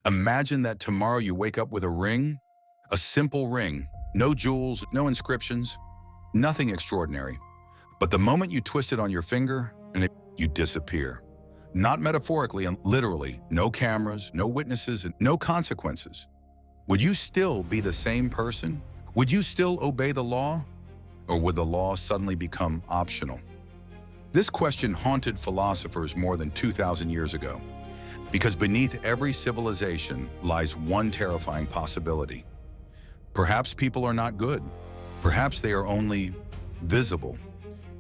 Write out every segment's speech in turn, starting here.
Imagine that tomorrow you wake up with a simple ring, no jewels, no inscriptions, nothing extraordinary. But the moment you twist it on your finger, you disappear. Not metaphorically and literally, no cameras, no witnesses, and no consequences. Would you still be the same person? Would you still obey the law? Or would the law suddenly become optional? This question haunted philosophers more than 2,000 years ago, because beneath every civilization lies one terrifying possibility. Perhaps people are not good. Perhaps they are only visible.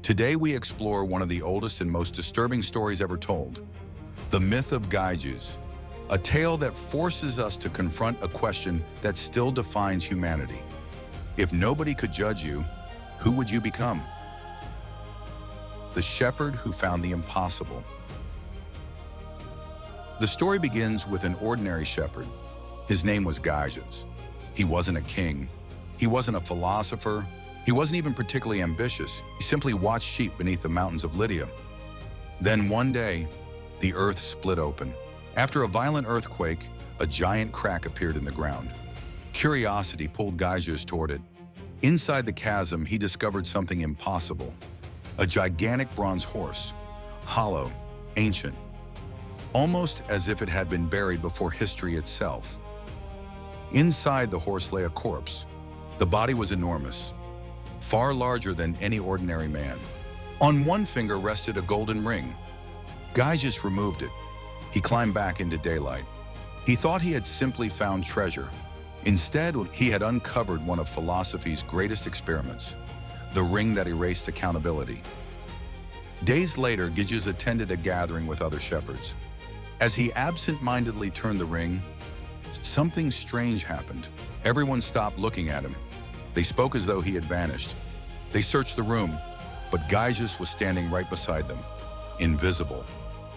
Today we explore one of the oldest and most disturbing stories ever told, the myth of Gyges, a tale that forces us to confront a question that still defines humanity. If nobody could judge you, who would you become? The shepherd who found the impossible. The story begins with an ordinary shepherd. His name was Gyges. He wasn't a king. He wasn't a philosopher. He wasn't even particularly ambitious. He simply watched sheep beneath the mountains of Lydia. Then one day, the earth split open. After a violent earthquake, a giant crack appeared in the ground. Curiosity pulled Gyges toward it. Inside the chasm, he discovered something impossible. A gigantic bronze horse, hollow, ancient, almost as if it had been buried before history itself. Inside the horse lay a corpse. The body was enormous, far larger than any ordinary man. On one finger rested a golden ring. Gyges removed it. He climbed back into daylight. He thought he had simply found treasure. Instead, he had uncovered one of philosophy's greatest experiments, the ring that erased accountability. Days later, Gyges attended a gathering with other shepherds. As he absent-mindedly turned the ring, something strange happened. Everyone stopped looking at him. They spoke as though he had vanished. They searched the room, but Gyges was standing right beside them, invisible.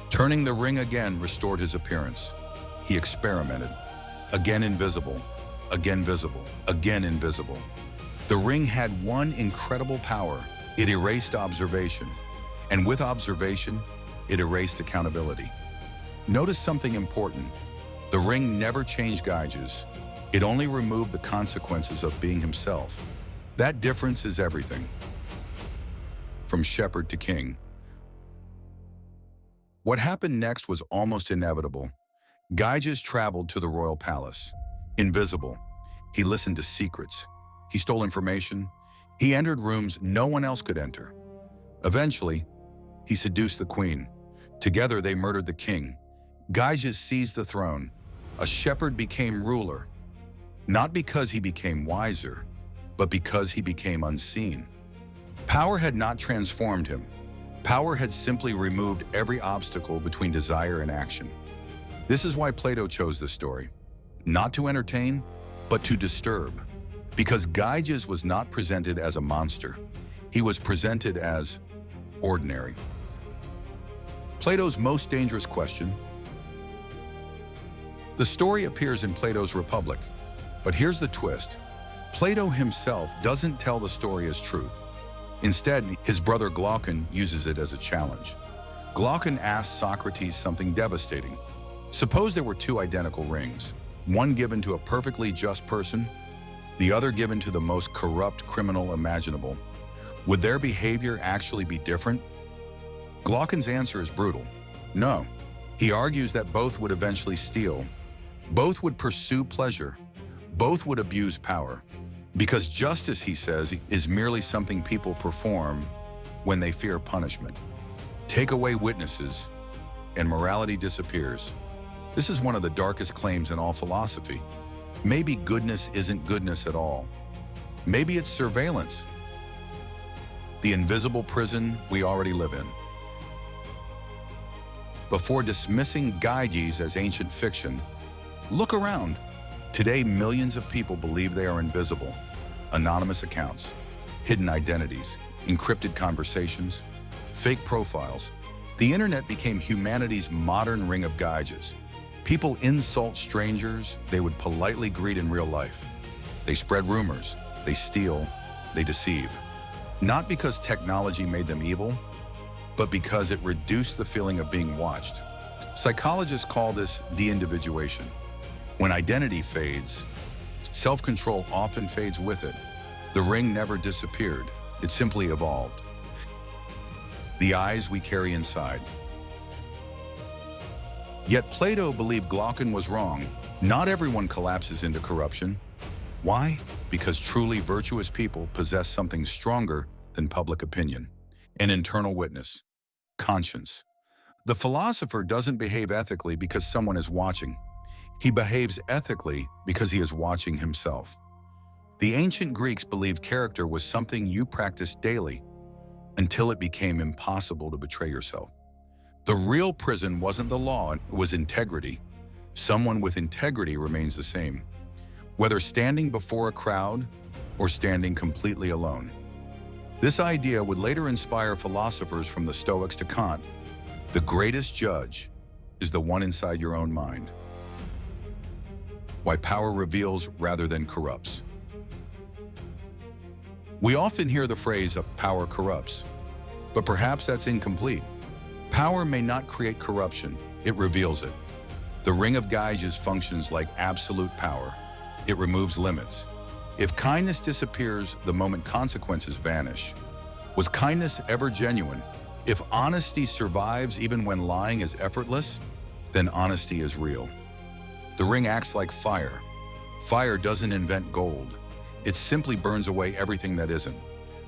Turning the ring again restored his appearance. He experimented. Again invisible, again visible, again invisible. The ring had one incredible power. It erased observation. And with observation, it erased accountability. Notice something important. The ring never changed Gyges. It only removed the consequences of being himself. That difference is everything. From shepherd to king. What happened next was almost inevitable. Gyges traveled to the royal palace. Invisible. He listened to secrets. He stole information. He entered rooms no one else could enter. Eventually, he seduced the queen. Together, they murdered the king. Gyges seized the throne. A shepherd became ruler. Not because he became wiser, but because he became unseen. Power had not transformed him. Power had simply removed every obstacle between desire and action. This is why Plato chose this story. Not to entertain, but to disturb. Because Gyges was not presented as a monster. He was presented as ordinary. Plato's most dangerous question. The story appears in Plato's Republic, but here's the twist. Plato himself doesn't tell the story as truth. Instead, his brother Glaucon uses it as a challenge. Glaucon asks Socrates something devastating. Suppose there were two identical rings, one given to a perfectly just person, the other given to the most corrupt criminal imaginable. Would their behavior actually be different? Glaucon's answer is brutal. No. He argues that both would eventually steal. Both would pursue pleasure. Both would abuse power. Because justice, he says, is merely something people perform when they fear punishment. Take away witnesses, and morality disappears. This is one of the darkest claims in all philosophy. Maybe goodness isn't goodness at all. Maybe it's surveillance. The invisible prison we already live in. Before dismissing Gyges as ancient fiction, look around. Today, millions of people believe they are invisible. Anonymous accounts, hidden identities, encrypted conversations, fake profiles. The internet became humanity's modern Ring of Gyges. People insult strangers they would politely greet in real life. They spread rumors, they steal, they deceive. Not because technology made them evil, but because it reduced the feeling of being watched. Psychologists call this de-individuation. When identity fades, self-control often fades with it. The ring never disappeared. It simply evolved. The eyes we carry inside. Yet Plato believed Glaucon was wrong. Not everyone collapses into corruption. Why? Because truly virtuous people possess something stronger than public opinion: an internal witness, conscience. The philosopher doesn't behave ethically because someone is watching. He behaves ethically because he is watching himself. The ancient Greeks believed character was something you practiced daily until it became impossible to betray yourself. The real prison wasn't the law, it was integrity. Someone with integrity remains the same, whether standing before a crowd or standing completely alone. This idea would later inspire philosophers from the Stoics to Kant. The greatest judge is the one inside your own mind. Why power reveals rather than corrupts. We often hear the phrase, power corrupts, but perhaps that's incomplete. Power may not create corruption, it reveals it. The Ring of Gyges functions like absolute power. It removes limits. If kindness disappears the moment consequences vanish, was kindness ever genuine? If honesty survives even when lying is effortless, then honesty is real. The ring acts like fire. Fire doesn't invent gold. It simply burns away everything that isn't.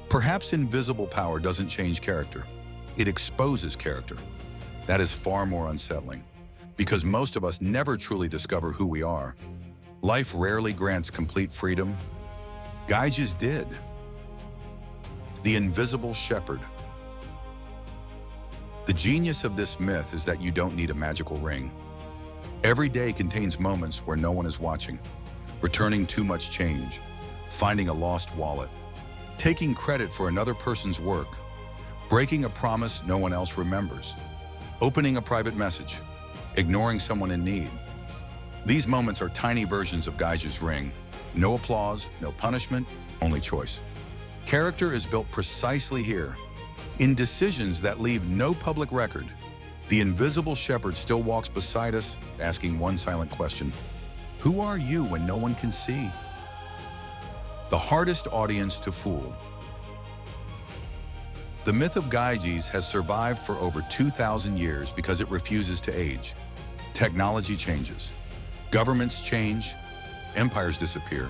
Perhaps invisible power doesn't change character. It exposes character. That is far more unsettling, because most of us never truly discover who we are. Life rarely grants complete freedom. Gyges did. The invisible shepherd. The genius of this myth is that you don't need a magical ring. Every day contains moments where no one is watching. Returning too much change, finding a lost wallet, taking credit for another person's work, breaking a promise no one else remembers, opening a private message, ignoring someone in need. These moments are tiny versions of Gyges' ring. No applause, no punishment, only choice. Character is built precisely here, in decisions that leave no public record. The invisible shepherd still walks beside us, asking one silent question: who are you when no one can see? The hardest audience to fool. The myth of Gyges has survived for over 2,000 years because it refuses to age. Technology changes, governments change, empires disappear.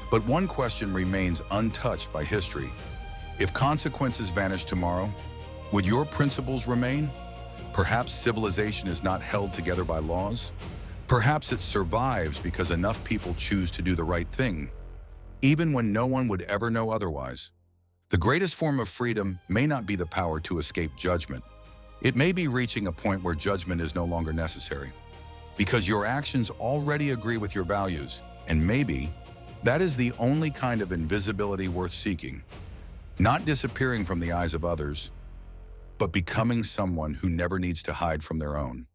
But one question remains untouched by history. If consequences vanish tomorrow, would your principles remain? Perhaps civilization is not held together by laws. Perhaps it survives because enough people choose to do the right thing, even when no one would ever know otherwise. The greatest form of freedom may not be the power to escape judgment. It may be reaching a point where judgment is no longer necessary, because your actions already agree with your values, and maybe that is the only kind of invisibility worth seeking. Not disappearing from the eyes of others, but becoming someone who never needs to hide from their own.